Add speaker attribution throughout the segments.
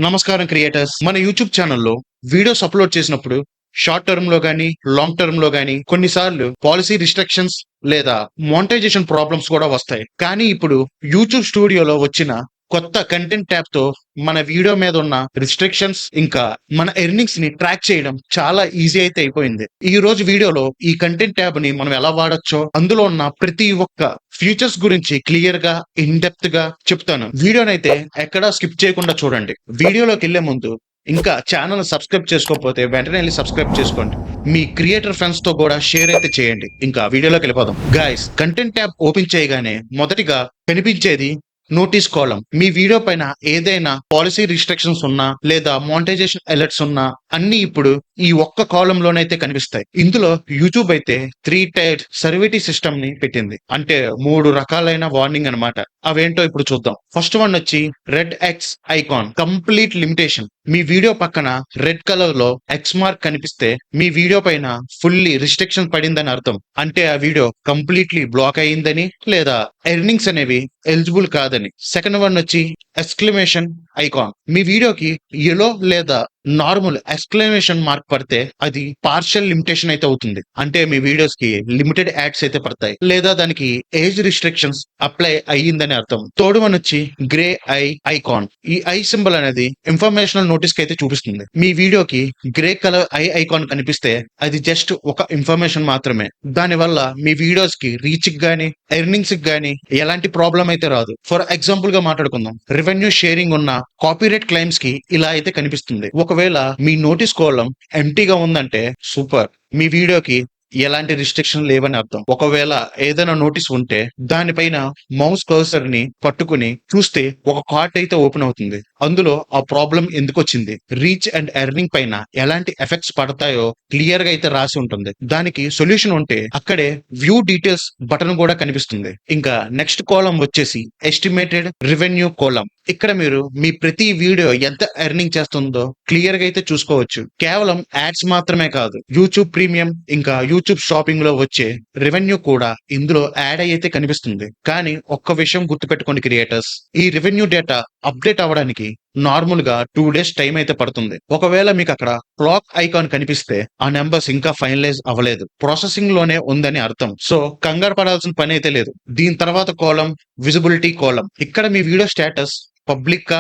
Speaker 1: నమస్కారం క్రియేటర్స్. మన యూట్యూబ్ ఛానల్లో వీడియోస్ అప్లోడ్ చేసినప్పుడు షార్ట్ టర్మ్ లో గానీ లాంగ్ టర్మ్ లో గానీ కొన్నిసార్లు పాలసీ రిస్ట్రిక్షన్స్ లేదా మోనిటైజేషన్ ప్రాబ్లమ్స్ కూడా వస్తాయి. కానీ ఇప్పుడు యూట్యూబ్ స్టూడియోలో వచ్చిన కొత్త కంటెంట్ ట్యాబ్ తో మన వీడియో మీద ఉన్న రిస్ట్రిక్షన్స్ ఇంకా మన ఎర్నింగ్స్ ని ట్రాక్ చేయడం చాలా ఈజీ అయితే అయిపోయింది. ఈ రోజు వీడియోలో ఈ కంటెంట్ ట్యాబ్ ని మనం ఎలా వాడొచ్చో, అందులో ఉన్న ప్రతి ఒక్క ఫ్యూచర్స్ గురించి క్లియర్ గా ఇన్ డెప్త్ గా చెప్తాను. వీడియోనైతే ఎక్కడా స్కిప్ చేయకుండా చూడండి. వీడియోలోకి వెళ్లే ముందు ఇంకా ఛానల్ సబ్స్క్రైబ్ చేసుకోకపోతే వెంటనే వెళ్ళి సబ్స్క్రైబ్ చేసుకోండి. మీ క్రియేటర్ ఫ్రెండ్స్ తో కూడా షేర్ అయితే చేయండి. ఇంకా వీడియోలోకి వెళ్ళిపోదాం. గైస్, కంటెంట్ ట్యాబ్ ఓపెన్ చేయగానే మొదటిగా కనిపించేది నోటీస్ కాలం. మీ వీడియో పైన ఏదైనా పాలసీ రిస్ట్రిక్షన్స్ ఉన్నా లేదా మానిటైజేషన్ అలర్ట్స్ ఉన్నా అన్ని ఇప్పుడు ఈ ఒక్క కాలం లోనైతే కనిపిస్తాయి. ఇందులో యూట్యూబ్ అయితే 3 టైర్ సర్వేటీ సిస్టమ్ ని పెట్టింది. అంటే 3 రకాలైన వార్నింగ్ అన్నమాట. అవేంటో ఇప్పుడు చూద్దాం. ఫస్ట్ వన్ వచ్చి red X icon, complete limitation. మీ వీడియో పక్కన రెడ్ కలర్ లో ఎక్స్ మార్క్ కనిపిస్తే మీ వీడియో పైన ఫుల్లీ రిస్ట్రిక్షన్ పడిందని అర్థం. అంటే ఆ వీడియో కంప్లీట్లీ బ్లాక్ అయ్యిందని లేదా ఎర్నింగ్స్ అనేవి ఎలిజిబుల్ కాదని. సెకండ్ వన్ వచ్చి ఎక్స్క్లమేషన్ ఐకాన్. మీ వీడియోకి ఎలో లేదా నార్మల్ ఎక్స్క్లమేషన్ మార్క్ పడితే అది పార్షియల్ లిమిటేషన్ అయితే అవుతుంది. అంటే మీ వీడియోస్ కి లిమిటెడ్ యాడ్స్ అయితే పడతాయి లేదా దానికి ఏజ్ రిస్ట్రిక్షన్స్ అప్లై అయ్యిందని అర్థం. థర్డ్ వన్ వచ్చి గ్రే ఐ ఐకాన్. ఈ ఐ సింబల్ అనేది ఇన్ఫర్మేషనల్ నోటీస్ కి అయితే చూపిస్తుంది. మీ వీడియోకి గ్రే కలర్ ఐ ఐకాన్ కనిపిస్తే అది జస్ట్ ఒక ఇన్ఫర్మేషన్ మాత్రమే. దాని వల్ల మీ వీడియోస్ కి రీచ్ కి గానీ ఎర్నింగ్స్ కి గానీ ఎలాంటి ప్రాబ్లం అయితే రాదు. ఫర్ ఎగ్జాంపుల్ గా మాట్లాడుకుందాం. రెవెన్యూ షేరింగ్ ఉన్న కాపీరైట్ క్లైమ్స్ కి ఇలా అయితే కనిపిస్తుంది. ఒకవేళ మీ నోటీస్ కాలం ఎంటీగా ఉందంటే సూపర్, మీ వీడియోకి ఎలాంటి రిస్ట్రిక్షన్ లేవని అర్థం. ఒకవేళ ఏదైనా నోటీస్ ఉంటే దానిపైన మౌస్ కర్సర్ ని పట్టుకుని చూస్తే ఒక కార్ట్ అయితే ఓపెన్ అవుతుంది. అందులో ఆ ప్రాబ్లం ఎందుకు వచ్చింది, రీచ్ అండ్ ఎర్నింగ్ పైన ఎలాంటి ఎఫెక్ట్స్ పడతాయో క్లియర్ గా అయితే రాసి ఉంటుంది. దానికి సొల్యూషన్ ఉంటే అక్కడే వ్యూ డీటెయిల్స్ బటన్ కూడా కనిపిస్తుంది. ఇంకా నెక్స్ట్ కాలం వచ్చేసి ఎస్టిమేటెడ్ రెవెన్యూ కాలం. ఇక్కడ మీరు మీ ప్రతి వీడియో ఎంత ఎర్నింగ్ చేస్తుందో క్లియర్ గా అయితే చూసుకోవచ్చు. కేవలం యాడ్స్ మాత్రమే కాదు, యూట్యూబ్ ప్రీమియం ఇంకా యూట్యూబ్ షాపింగ్ లో వచ్చే రెవెన్యూ కూడా ఇందులో యాడ్ అయితే కనిపిస్తుంది. కానీ ఒక్క విషయం గుర్తుపెట్టుకోండి క్రియేటర్స్, ఈ రెవెన్యూ డేటా అప్డేట్ అవ్వడానికి నార్మల్ గా 2 days టైం అయితే పడుతుంది. ఒకవేళ మీకు అక్కడ క్లాక్ ఐకాన్ కనిపిస్తే ఆ నెంబర్స్ ఇంకా ఫైనలైజ్ అవ్వలేదు, ప్రాసెసింగ్ లోనే ఉందని అర్థం. సో కంగారు పడాల్సిన పని అయితే లేదు. దీని తర్వాత కాలం విజిబిలిటీ కాలం. ఇక్కడ మీ వీడియో స్టేటస్ పబ్లిక్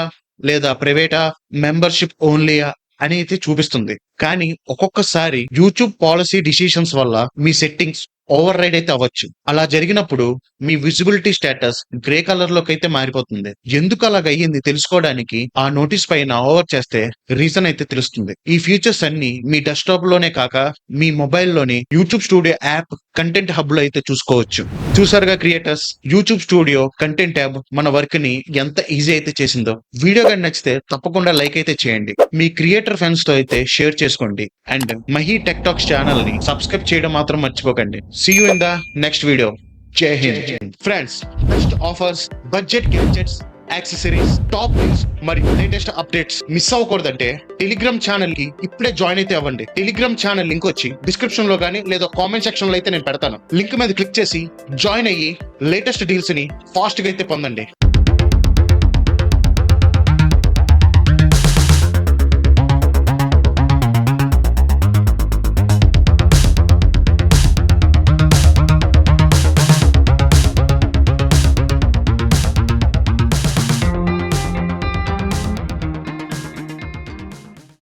Speaker 1: లేదా ప్రైవేటా, మెంబర్షిప్ ఓన్లీయా అని అయితే చూపిస్తుంది. కానీ ఒక్కొక్కసారి యూట్యూబ్ పాలసీ డిసిషన్స్ వల్ల మీ సెట్టింగ్స్ ఓవర్ రైడ్ అయితే అవ్వచ్చు. అలా జరిగినప్పుడు మీ విజిబిలిటీ స్టేటస్ గ్రే కలర్ లోకి అయితే మారిపోతుంది. ఎందుకు అలాగ అయ్యింది తెలుసుకోవడానికి ఆ నోటీస్ పైన ఓవర్ చేస్తే రీజన్ అయితే తెలుస్తుంది. ఈ ఫీచర్స్ అన్ని మీ డెస్క్టాప్ లోనే కాక మీ మొబైల్ లోని YouTube studio app content hub లో అయితే చూసుకోవచ్చు. చూసారుగా creators, YouTube studio content tab మన వర్క్ ని ఎంత ఈజీ అయితే చేసిందో. వీడియో కానీ నచ్చితే తప్పకుండా లైక్ అయితే చేయండి. మీ క్రియేటర్ ఫ్రెండ్స్ తో అయితే షేర్ చేసుకోండి. And Mahi tech talks channel ని సబ్స్క్రైబ్ చేయడం మాత్రం మర్చిపోకండి. See you in the next video. Jai Hind. Friends, best offers, budget gadgets, accessories, top news మరియు లేటెస్ట్ అప్డేట్స్ మిస్ అవ్వకూడదంటే టెలిగ్రామ్ ఛానల్ కి ఇప్పుడే జాయిన్ అయితే అవ్వండి. టెలిగ్రామ్ ఛానల్ లింక్ వచ్చి డిస్క్రిప్షన్ లో గానీ లేదా కామెంట్ సెక్షన్ లో అయితే నేను పెడతాను. లింక్ మీద క్లిక్ చేసి జాయిన్ అయ్యి లేటెస్ట్ డీల్స్ ని ఫాస్ట్ గా అయితే పొందండి.